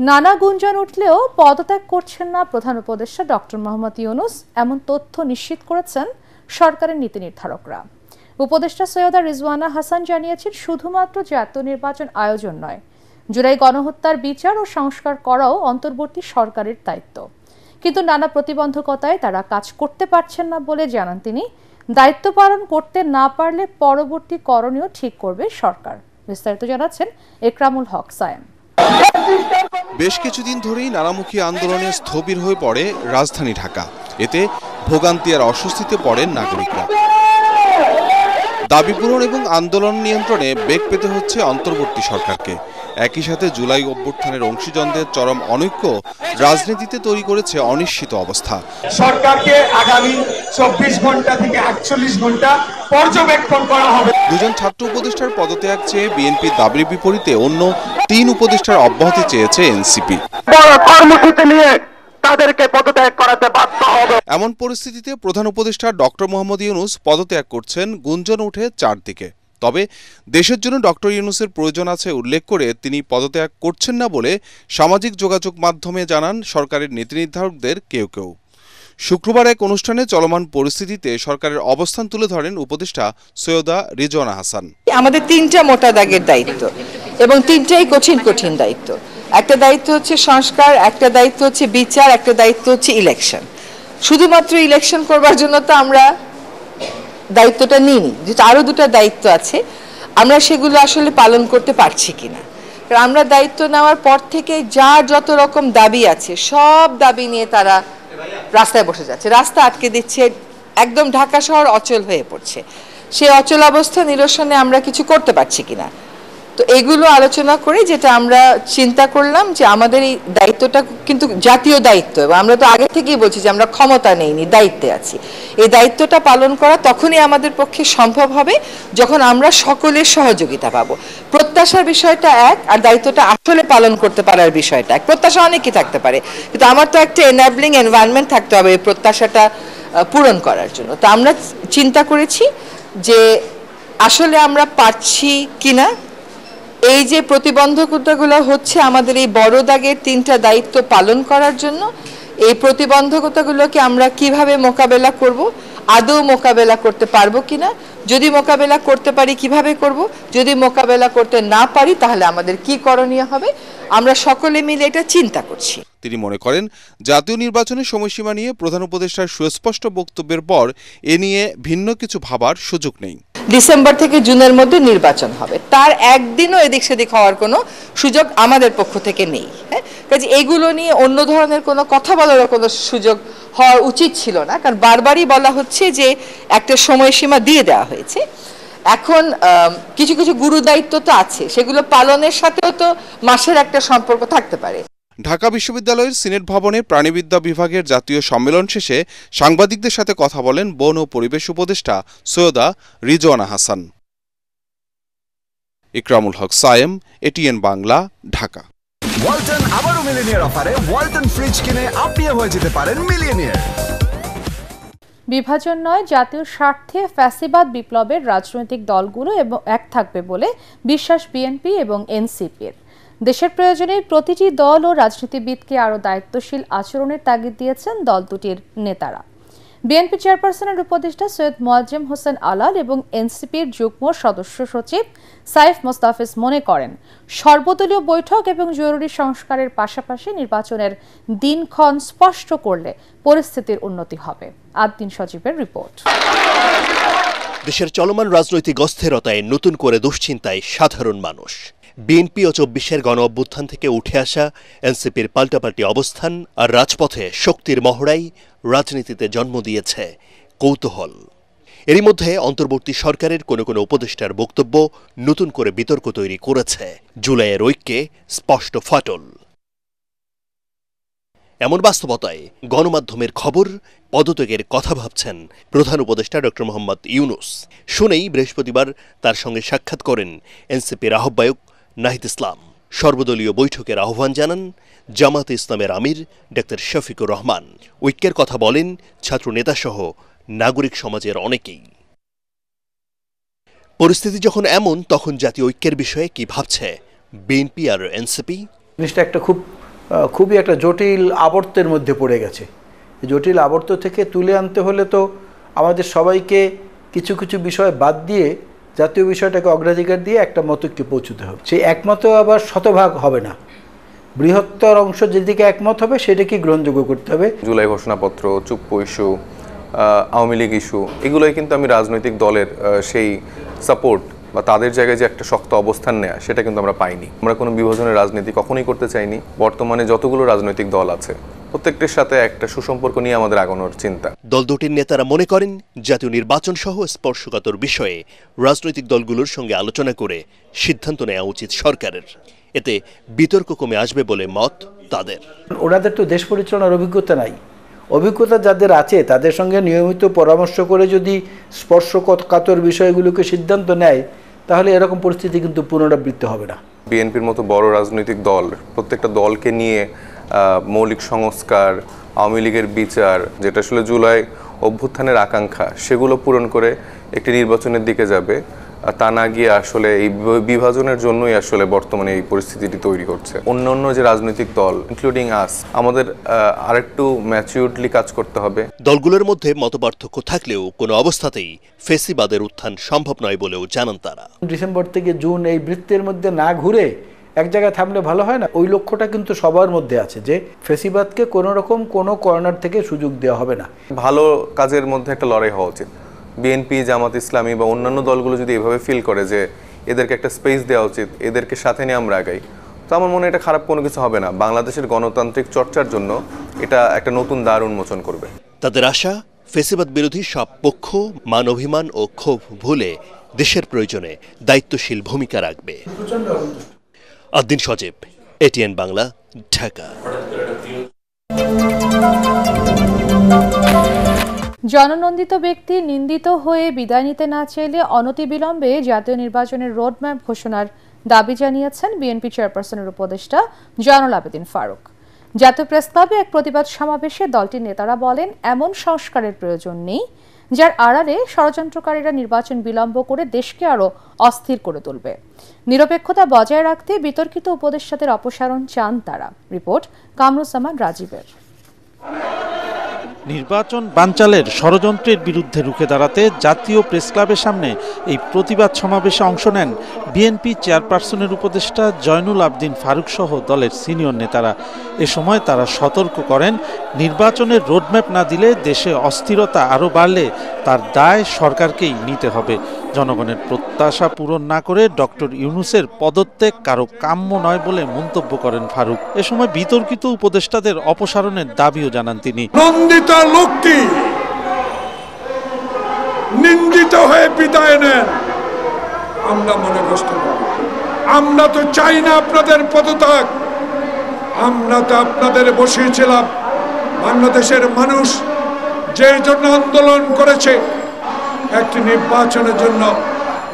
নানা গুঞ্জন উঠলেও পদত্যাগ করছেন না প্রধান উপদেষ্টা ডক্টর মোহাম্মদ ইউনূস, এমন তথ্য নিশ্চিত করেছেন সরকারের নীতি নির্ধারকরা। উপদেষ্টা সৈয়দা রিজওয়ানা হাসান জানিয়েছেন, শুধুমাত্র জাতীয় নির্বাচন আয়োজন নয়, জুলাই গণহত্যার বিচার ও সংস্কার করাও অন্তর্বর্তী সরকারের দায়িত্ব। কিন্তু নানা প্রতিবন্ধকতায় তারা কাজ করতে পারছেন না বলে জানান তিনি। দায়িত্ব পালন করতে না পারলে পরবর্তী করণীয় ঠিক করবে সরকার। বিস্তারিত জানাচ্ছেন একরামুল হক সায়েম। বেশ কিছুদিন ধরেই নানামুখী আন্দোলনে স্থবির হয়ে পড়ে রাজধানী ঢাকা। এতে ভোগান্তি আর অস্বস্তিতে পড়েন নাগরিকরা। দাবি পূরণ এবং আন্দোলন নিয়ন্ত্রণে বেগ পেতে হচ্ছে অন্তর্বর্তী সরকারকে। একই সাথে জুলাই অভ্যুত্থানের অংশীজনদের চরম অনৈক্য রাজনীতিতে তৈরি করেছে অনিশ্চিত অবস্থা। সরকারকে আগামী 24 ঘন্টা থেকে 48 ঘন্টা পর্যবেক্ষণ করা হবে। দুজন ছাত্র উপদেষ্টার পদত্যাগ চেয়ে বিএনপির দাবির বিপরীতে অন্য 3 উপদেষ্টার অব্যাহতি চেয়েছে এনসিপি। কর্মসূচি নিয়ে তাদেরকে পদত্যাগ করাতে বাধ্য হবে। এমন পরিস্থিতিতে প্রধান উপদেষ্টা ডক্টর মোহাম্মদ ইউনূস পদত্যাগ করছেন গুঞ্জন উঠে চারদিকে। তবে দেশের জন্য ডক্টর ইউনূসের প্রয়োজন আছে উল্লেখ করে তিনি পদত্যাগ করছেন না বলে সামাজিক যোগাযোগ মাধ্যমে জানান সরকারের নীতি নির্ধারকদের কেউ কেউ। শুক্রবার এক অনুষ্ঠানে চলমান পরিস্থিতিতে সরকারের অবস্থান তুলে ধরেন উপদেষ্টা সৈয়দা রিজওয়ানা হাসান। আমাদের 3টা মোটা দাগের দায়িত্ব এবং 3টাই কঠিন দায়িত্ব। একটা দায়িত্ব হচ্ছে সংস্কার, একটা দায়িত্ব হচ্ছে বিচার, একটা দায়িত্ব হচ্ছে ইলেকশন। শুধুমাত্র ইলেকশন করবার জন্য তো আমরা দায়িত্বটা নিইনি, যেটা আরো 2টা দায়িত্ব আছে, আমরা সেগুলো আসলে পালন করতে পারছি কিনা। কারণ আমরা দায়িত্ব নেওয়ার পর থেকে যার যত রকম দাবি আছে সব দাবি নিয়ে তারা রাস্তায় বসে যাচ্ছে, রাস্তা আটকে দিচ্ছে, একদম ঢাকা শহর অচল হয়ে পড়ছে। সেই অচল অবস্থা নিরসনে আমরা কিছু করতে পারছি কিনা। তো এগুলো আলোচনা করে যেটা আমরা চিন্তা করলাম যে আমাদের এই দায়িত্বটা কিন্তু জাতীয় দায়িত্ব, এবং আমরা তো আগে থেকেই বলছি যে আমরা ক্ষমতা নেইনি, দায়িত্বে আছি। এই দায়িত্বটা পালন করা তখনই আমাদের পক্ষে সম্ভব হবে যখন আমরা সকলের সহযোগিতা পাবো। প্রত্যাশার বিষয়টা এক, আর দায়িত্বটা আসলে পালন করতে পারার বিষয়টা এক। প্রত্যাশা অনেকই থাকতে পারে, কিন্তু আমার তো একটা এনাবলিং এনভায়রনমেন্ট থাকতে হবে এই প্রত্যাশাটা পূরণ করার জন্য। তো আমরা চিন্তা করেছি যে আসলে আমরা পারছি কিনা। এই যে প্রতিবন্ধকতাগুলো হচ্ছে আমাদের এই বড় দাগের 3টা দায়িত্ব পালন করার জন্য, এই প্রতিবন্ধকতাগুলোকে আমরা কিভাবে মোকাবেলা করব, আদৌ মোকাবেলা করতে পারবো কিনা, যদি মোকাবেলা করতে পারি কিভাবে করব, যদি মোকাবেলা করতে না পারি তাহলে আমাদের কি করণীয় হবে, আমরা সকলে মিলে এটা চিন্তা করছি। তিনি মনে করেন, জাতীয় নির্বাচনের সময়সীমা নিয়ে প্রধান উপদেষ্টার সুস্পষ্ট বক্তব্যের পর এ নিয়ে ভিন্ন কিছু ভাবার সুযোগ নেই। ডিসেম্বর থেকে জুনের মধ্যে নির্বাচন হবে, তার একদিনও এদিক সেদিক হওয়ার কোনো সুযোগ আমাদের পক্ষ থেকে নেই। কাজে এগুলো নিয়ে অন্য ধরনের কোনো কথা বলার কোনো সুযোগ হওয়া উচিত ছিল না, কারণ বারবারই বলা হচ্ছে যে একটা সময়সীমা দিয়ে দেওয়া হয়েছে। এখন কিছু কিছু গুরু দায়িত্ব তো আছে, সেগুলো পালনের সাথেও তো মাসের একটা সম্পর্ক থাকতে পারে। ঢাকা বিশ্ববিদ্যালয়ের সিনেট ভবনে প্রাণীবিদ্যা বিভাগের জাতীয় সম্মেলন শেষে সাংবাদিকদের সাথে কথা বলেন বন ও পরিবেশ উপদেষ্টা সৈয়দা রিজওয়ানা হাসান। ইকরামুল হক সায়েম, এটিএন বাংলা, ঢাকা। ওয়ালটন আবারও মিলিয়নিয়ার অফারে ওয়ালটন ফ্রিজ কিনে আপনিও হয়ে যেতে পারেন মিলিয়নিয়ার। বিভাজন নয়, জাতীয় স্বার্থে ফ্যাসিবাদ বিপ্লবের রাজনৈতিক দলগুলো এবং এক থাকবে বলে বিশ্বাস বিএনপি এবং এনসিপির। দেশের প্রয়োজনে প্রতিটি দল ও রাজনীতিবিদকে আরও দায়িত্বশীল আচরণের তাগিদ দিয়েছেন দল দুটির নেতারা। বিএনপি চেয়ারপারসনের উপদেষ্টা সৈয়দ মোয়াজ্জেম হোসেন আলাল এবং এনসিপির যুগ্ম সদস্য সচিব সাইফ মোস্তাফিজ মনে করেন, সর্বদলীয় বৈঠক এবং জরুরি সংস্কারের পাশাপাশি নির্বাচনের দিনক্ষণ স্পষ্ট করলে পরিস্থিতির উন্নতি হবে। আদ্দিন সজীবের রিপোর্ট। দেশের চলমান রাজনৈতিক অস্থিরতায় নতুন করে দুশ্চিন্তায় সাধারণ মানুষ। বিএনপি ও 24-এর গণ অভ্যুত্থান থেকে উঠে আসা এনসিপির পাল্টাপাল্টি অবস্থান আর রাজপথে শক্তির মহড়াই রাজনীতিতে জন্ম দিয়েছে কৌতূহল। এরই মধ্যে অন্তর্বর্তী সরকারের কোনো কোনো উপদেষ্টার বক্তব্য নতুন করে বিতর্ক তৈরি করেছে, জুলাইয়ের ঐক্যে স্পষ্ট ফাটল। এমন বাস্তবতায় গণমাধ্যমের খবর, পদত্যাগের কথা ভাবছেন প্রধান উপদেষ্টা ডক্টর মোহাম্মদ ইউনূস। শুনেই বৃহস্পতিবার তার সঙ্গে সাক্ষাৎ করেন এনসিপির আহ্বায়ক নাহিদ ইসলাম। সর্বদলীয় বৈঠকের আহ্বান জানান জামাতে ইসলামের আমির ডাক্তার শফিকুর রহমান। ঐক্যের কথা বলেন ছাত্রনেতাসহ নাগরিক সমাজের অনেকেই। পরিস্থিতি যখন এমন, তখন জাতীয় ঐক্যের বিষয়ে কি ভাবছে বিএনপি আর এনসিপি? জিনিসটা একটা খুবই একটা জটিল আবর্তের মধ্যে পড়ে গেছে। এই জটিল আবর্ত থেকে তুলে আনতে হলে তো আমাদের সবাইকে কিছু কিছু বিষয় বাদ দিয়ে জাতীয় বিষয়টাকে অগ্রাধিকার দিয়ে একটা মতকে পৌঁছতে হবে। সেই একমত আবার শতভাগ হবে না, বৃহত্তর অংশ যেদিকে একমত হবে সেটাকে গ্রহণযোগ্য করতে হবে। জুলাই ঘোষণাপত্র, চুপ্পু ইস্যু, আওয়ামী লীগ ইস্যু, এগুলোই কিন্তু আমি রাজনৈতিক দলের সেই সাপোর্ট বা তাদের জায়গায় যে একটা শক্ত অবস্থান নেয়া, সেটা কিন্তু আমরা পাইনি। আমরা কোনো বিভাজনের রাজনীতি কখনোই করতে চাইনি। বর্তমানে যতগুলো রাজনৈতিক দল আছে প্রত্যেকটির সাথে একটা সুসম্পর্ক নিয়ে আমাদের আগানোর চিন্তা। দল দুটির নেতারা মনে করেন জাতীয় নির্বাচন সহ স্পর্শকাতর বিষয়ে রাজনৈতিক দলগুলোর সঙ্গে আলোচনা করে সিদ্ধান্ত নেওয়া উচিত সরকারের। এতে বিতর্ক কমে আসবে বলে মত তাদের। ওনাদের তো দেশ পরিচালনার অভিজ্ঞতা নাই। অভিজ্ঞতা যাদের আছে তাদের সঙ্গে নিয়মিত পরামর্শ করে যদি স্পর্শকাতর বিষয়গুলোকে সিদ্ধান্ত নেয় তাহলে এরকম পরিস্থিতি কিন্তু পুনরাবৃত্তি হবে না। বিএনপির মতো বড় রাজনৈতিক দল প্রত্যেকটা দলকে নিয়ে মৌলিক সংস্কার, আওয়ামী লীগের বিচার, যেটা আসলে জুলাই অভ্যুত্থানের আকাঙ্ক্ষা, সেগুলো পূরণ করে একটি নির্বাচনের দিকে যাবে। তা না গিয়ে আসলে এই বিভাজনের জন্যই আসলে বর্তমানে এই পরিস্থিতিটি তৈরি হচ্ছে। অন্য যে রাজনৈতিক দল ইনক্লুডিং আস, আমাদের আরেকটু ম্যাচিউরলি কাজ করতে হবে। দলগুলোর মধ্যে মতপার্থক্য থাকলেও কোনো অবস্থাতেই ফেসিবাদের উত্থান সম্ভব নয় বলেও জানান তারা। ডিসেম্বর থেকে জুন এই বৃত্তের মধ্যে না ঘুরে এক জায়গায় থামলে ভালো হয় না? ওই লক্ষ্যটা কিন্তু সবার মধ্যে আছে যে ফেসিবাদকে কোনো রকম কোনো কর্নার থেকে সুযোগ দেওয়া হবে না। ভালো কাজের মধ্যে একটা লড়াই হওয়া উচিত। বিএনপি, জামাত ইসলামী বা অন্যান্য দলগুলো যদি এভাবে ফিল করে যে এদেরকে একটা স্পেস দেওয়া উচিত, এদেরকে সাথে নিয়ে আমরা আগাই, তো আমার মনে হয় এটা খারাপ কোনো কিছু হবে না। বাংলাদেশের গণতান্ত্রিক চর্চার জন্য এটা একটা নতুন দ্বার উন্মোচন করবে। তাদের আশা, ফেসিবাদ বিরোধী সব পক্ষ মান অভিমান ও ক্ষোভ ভুলে দেশের প্রয়োজনে দায়িত্বশীল ভূমিকা রাখবে। আদ্দিন সজীব, এটিএন বাংলা, ঢাকা। জননন্দিত ব্যক্তি নিন্দিত হয়ে বিদায় নিতে না চাইলে অনতিবিলম্বে জাতীয় নির্বাচনের রোডম্যাপ ঘোষণার দাবি জানিয়েছেন বিএনপি চেয়ারপারসনের উপদেষ্টা জয়নুল আবেদিন ফারুক। জাতীয় প্রেসক্লাবে এক প্রতিবাদ সমাবেশে দলটির নেতারা বলেন, এমন সংস্কারের প্রয়োজন নেই যার আড়ালে ষড়যন্ত্রকারীরা নির্বাচন বিলম্ব করে দেশকে আরও অস্থির করে তুলবে। নিরপেক্ষতা বজায় রাখতে বিতর্কিত উপদেষ্টাদের অপসারণ চান তারা। রিপোর্ট কামরুজ্জামান রাজীবের। নির্বাচন বানচালের ষড়যন্ত্রের বিরুদ্ধে রুখে দাঁড়াতে জাতীয় প্রেসক্লাবের সামনে এই প্রতিবাদ সমাবেশে অংশ নেন বিএনপি চেয়ারপারসনের উপদেষ্টা জয়নুল আবেদিন ফারুক সহ দলের সিনিয়র নেতারা। এ সময় তারা সতর্ক করেন, নির্বাচনের রোডম্যাপ না দিলে দেশে অস্থিরতা আরও বাড়লে তার দায় সরকারকেই নিতে হবে। জনগণের প্রত্যাশা পূরণ না করে ডক্টর ইউনূসের পদত্যাগ কারো কাম্য নয় বলে মন্তব্য করেন ফারুক। এ সময় বিতর্কিত উপদেষ্টাদের অপসারণের দাবিও জানান তিনি। নন্দিত লোকটি নিন্দিত হয়ে বিদায় নেন, আমরা মনে কষ্ট করি। আমরা তো চাই না আপনাদের পদত্যাগ, আমরা তো আপনাদের বসিয়েছিলাম। বাংলাদেশের মানুষ যে জন্য আন্দোলন করেছে, একটি নির্বাচনের জন্য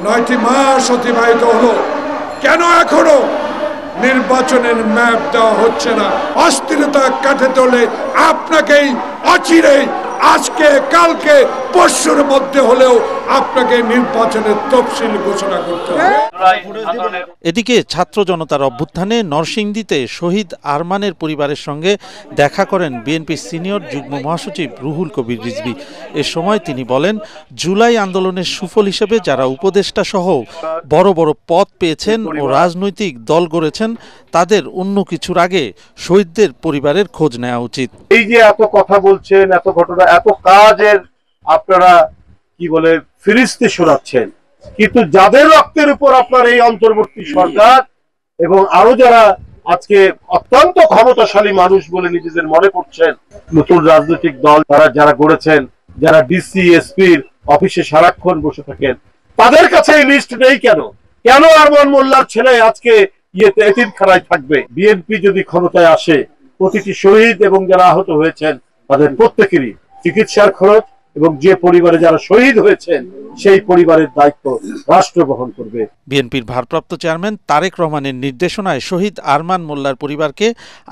9টি মাস অতিবাহিত হলো, কেন এখনো নির্বাচনের ম্যাপ দেওয়া হচ্ছে না? অস্থিরতা কাটাতে হলে আপনাকেই অচিরেই, আজকে কালকে পরশুর মধ্যে হলেও আপনাকে নির্বাচনের তফসিল ঘোষণা করতে হবে। এদিকে ছাত্র জনতার অভ্যুত্থানে নরসিংদীতে শহীদ আরমানের পরিবারের সঙ্গে দেখা করেন বিএনপির সিনিয়র যুগ্ম মহাসচিব রুহুল কবির রিজভী। এ সময় তিনি বলেন, জুলাই আন্দোলনের সুফল হিসেবে যারা উপদেষ্টা সহ বড় বড় পদ পেয়েছেন ও রাজনৈতিক দল গড়েছেন, তাদের অন্য কিছুর আগে শহীদদের পরিবারের খোঁজ নেওয়া উচিত। এই যে এত কথা বলছেন, এত ঘটনা, এত কাজের আপনারা কি বলে ফিরিস্তি শোনাচ্ছেন, কিন্তু যাদের রক্তের উপর আপনার এই অন্তর্বর্তী সরকার এবং আরো যারা আজকে অত্যন্ত ক্ষমতাশালী মানুষ বলে নিজেদের মনে করছেন, নতুন রাজনৈতিক দল যারা গড়েছেন, যারা ডিসি এসপির অফিসে সারাক্ষণ বসে থাকেন, তাদের কাছে এই লিস্ট নেই কেন? কেন আরমান মোল্লার ছেলে আজকে এতিমখানায় থাকবে? বিএনপি যদি ক্ষমতায় আসে, প্রতিটি শহীদ এবং যারা আহত হয়েছেন তাদের প্রত্যেকেরই চিকিৎসার খরচ এবং যে পরিবারে যারা শহীদ হয়েছেন সেই পরিবারের দায়িত্ব রাষ্ট্র বহন করবে। বিএনপির ভারপ্রাপ্ত চেয়ারম্যান তারেক রহমানের নির্দেশনায় শহীদ আরমান মোল্লার পরিবারকে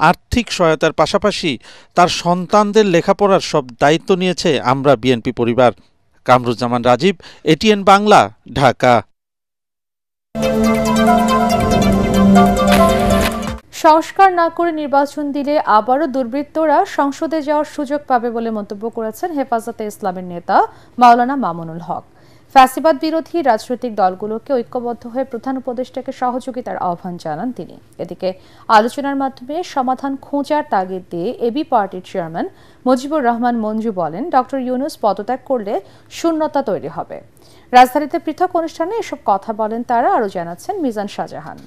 আর্থিক সহায়তার পাশাপাশি তার সন্তানদের লেখাপড়ার সব দায়িত্ব নিয়েছে আমরা বিএনপি পরিবার। কামরুজ্জামান রাজীব, এটিএন বাংলা, ঢাকা। সংস্কার না করে নির্বাচন দিলে আবারও দুর্বৃত্তরা সংসদে যাওয়ার সুযোগ পাবে বলে মন্তব্য করেছেন হেফাজতে ইসলামের নেতা মাওলানা মামুনুল হক। ফ্যাসিবাদ বিরোধী রাজনৈতিক দলগুলোকে ঐক্যবদ্ধ হয়ে প্রধান উপদেষ্টাকে সহযোগিতার আহ্বান জানান তিনি। এদিকে আলোচনার মাধ্যমে সমাধান খোঁজার তাগিদ দিয়ে এবি পার্টির চেয়ারম্যান মুজিবুর রহমান মঞ্জু বলেন, ডক্টর ইউনূস পদত্যাগ করলে শূন্যতা তৈরি হবে। রাজধানীতে পৃথক অনুষ্ঠানে এসব কথা বলেন তারা। আরও জানাচ্ছেন মিজান শাহজাহান।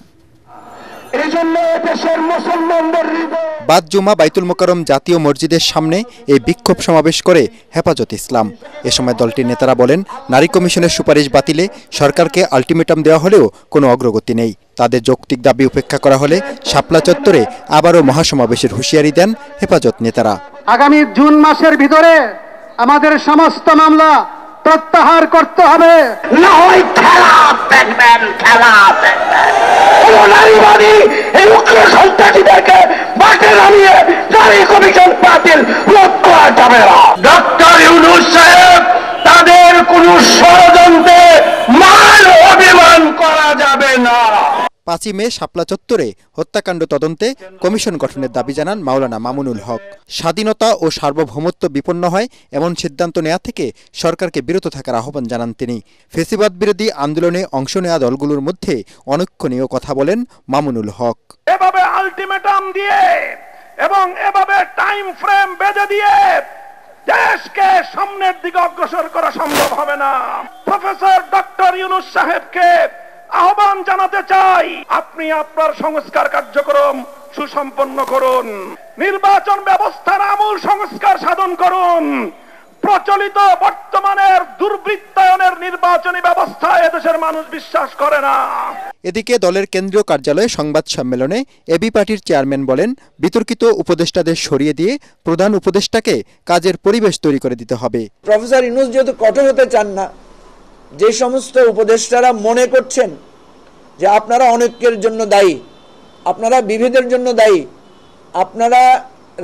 বাদ জুমা বাইতুল মোকাররম জাতীয় মসজিদের সামনে এই বিক্ষোভ সমাবেশ করে হেফাজত ইসলাম। এ সময় দলটির নেতারা বলেন, নারী কমিশনের সুপারিশ বাতিলে সরকারকে আলটিমেটাম দেওয়া হলেও কোনো অগ্রগতি নেই। তাদের যৌক্তিক দাবি উপেক্ষা করা হলে শাপলা চত্বরে আবারও মহাসমাবেশের হুঁশিয়ারি দেন হেফাজত নেতারা। আগামী জুন মাসের ভিতরে আমাদের সমস্ত মামলা প্রত্যাহার করতে হবে, না হয় খেলা দেখবেন, খেলা দেখবেন। নারীবাদী এই উগ্র সন্ত্রাসীদেরকে মাঠে নামিয়ে নারী কমিশন বাতিল রোধ করা যাবে না। ডক্টর ইউনূস সাহেব তাদের কোন ষড়যন্ত্রে মান অভিমান করা যাবে না। 5ই মে শাপলা চত্বরে হত্যাকাণ্ড তদন্তে কমিশন গঠনের দাবি জানান মাওলানা মামুনুল হক। স্বাধীনতা ও সার্বভৌমত্ব বিপন্ন হয় এমন সিদ্ধান্ত নেওয়া থেকে সরকারকে বিরত থাকার আহ্বান জানান তিনি। ফ্যাসিবাদ বিরোধী আন্দোলনে অংশ নেওয়া দলগুলোর মধ্যে অনৈক্যনীয় কথা বলেন মামুনুল হক। এভাবে আলটিমেটাম দিয়ে এবং এভাবে টাইম ফ্রেম বেঁধে দিয়ে দেশকে সামনের দিকে অগ্রসর করা সম্ভব হবে না। প্রফেসর ডক্টর ইউনূস সাহেবকে আহ্বান জানাতে চাই, আপনি আপনার সংস্কার কার্যক্রম সুসম্পন্ন করুন, নির্বাচন ব্যবস্থার আমূল সংস্কার সাধন করুন। প্রচলিত বর্তমানের দুর্বৃত্তায়নের নির্বাচনী ব্যবস্থায় এদেশের মানুষ বিশ্বাস করে না। এদিকে দলের কেন্দ্রীয় কার্যালয়ে সংবাদ সম্মেলনে এবি পার্টির চেয়ারম্যান বলেন, বিতর্কিত উপদেষ্টাদের সরিয়ে দিয়ে প্রধান উপদেষ্টাকে কাজের পরিবেশ তৈরি করে দিতে হবে। প্রফেসর ইউনূস যেহেতু কঠোর হতে চান না, যে সমস্ত উপদেষ্টারা মনে করছেন যে আপনারা অনৈক্যের জন্য দায়ী, আপনারা বিভেদের জন্য দায়ী, আপনারা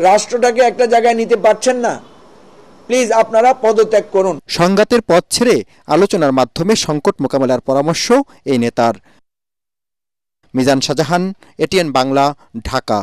রাষ্ট্রটাকে একটা জায়গায় নিতে পারছেন না, প্লিজ আপনারা পদত্যাগ করুন। সংঘাতের পথ ছেড়ে আলোচনার মাধ্যমে সংকট মোকাবেলার পরামর্শ এই নেতার। মিজান শাহজাহান, এটিএন বাংলা, ঢাকা।